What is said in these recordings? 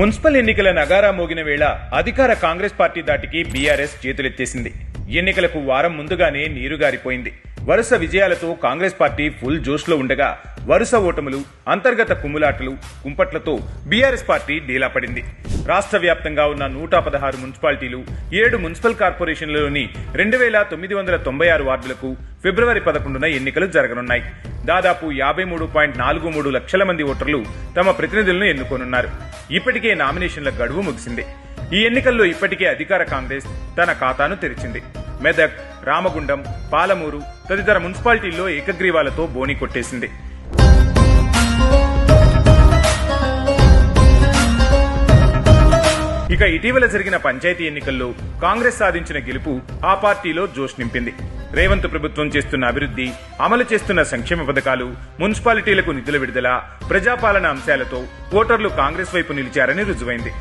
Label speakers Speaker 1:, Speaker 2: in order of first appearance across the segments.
Speaker 1: Municipal ఎన్నికల నగారా మోగిన వేళ అధికార కాంగ్రెస్ పార్టీ దాటికి బీఆర్ఎస్ చేతులెత్తేసింది. ఎన్నికలకు వారం ముందుగానే నీరుగారిపోయింది. వరుస విజయాలతో కాంగ్రెస్ పార్టీ ఫుల్ జోష్లో ఉండగా వరుస ఓటములు, అంతర్గత కుమ్ములాటలు, కుంపట్లతో బీఆర్ఎస్ పార్టీ డీలా పడింది. రాష్ట్ర వ్యాప్తంగా ఉన్న 116 మున్సిపాలిటీలు, 7 మున్సిపల్ కార్పొరేషన్లలోని 2996 వార్డులకు ఫిబ్రవరి 11న ఎన్నికలు జరగనున్నాయి. దాదాపు 53.43 లక్షల మంది ఓటర్లు తమ ప్రతినిధులను ఎన్నుకోనున్నారు. ఇప్పటికే నామినేషన్ల గడువు ముగిసింది. ఈ ఎన్నికల్లో ఇప్పటికే అధికార కాంగ్రెస్ తన ఖాతాను తెరిచింది. మెదక్, రామగుండం, పాలమూరు తదితర మున్సిపాలిటీల్లో ఏకగ్రీవాలతో బోని కొట్టేసింది. ఇక ఇటీవల జరిగిన పంచాయతీ ఎన్నికల్లో కాంగ్రెస్ సాధించిన గెలుపు ఆ పార్టీలో జోష్ నింపింది. రేవంత్ ప్రభుత్వం చేస్తున్న అభివృద్ధి, అమలు చేస్తున్న సంక్షేమ పథకాలు, మున్సిపాలిటీలకు నిధుల విడుదల, ప్రజాపాలన అంశాలతో ఓటర్లు కాంగ్రెస్ వైపు నిలిచారని రుజువైంది.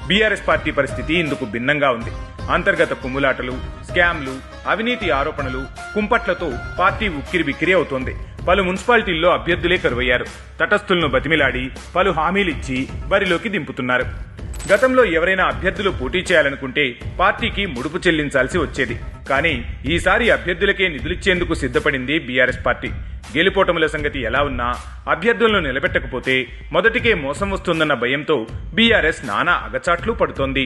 Speaker 1: బీఆర్ఎస్ పార్టీ పరిస్థితి ఇందుకు భిన్నంగా ఉంది. అంతర్గత కుమ్ములాటలు, స్కామ్లు, అవినీతి ఆరోపణలు, కుంపట్లతో పార్టీ ఉక్కిరిబిక్కిరి అవుతోంది. పలు మున్సిపాలిటీల్లో అభ్యర్థులే కరువయ్యారు. తటస్థులను బతిమిలాడి పలు హామీలిచ్చి బరిలోకి దింపుతున్నారు. గతంలో ఎవరైనా అభ్యర్థులు పోటీ చేయాలనుకుంటే పార్టీకి ముడుపు చెల్లించాల్సి వచ్చేది. కానీ ఈసారి అభ్యర్థులకే నిధులిచ్చేందుకు సిద్ధపడింది బీఆర్ఎస్ పార్టీ. గెలుపోటముల సంగతి ఎలా ఉన్నా అభ్యర్థులను నిలబెట్టకపోతే మొదటికే మోసం వస్తుందన్న భయంతో బీఆర్ఎస్ నానా అగచాట్లు పడుతోంది.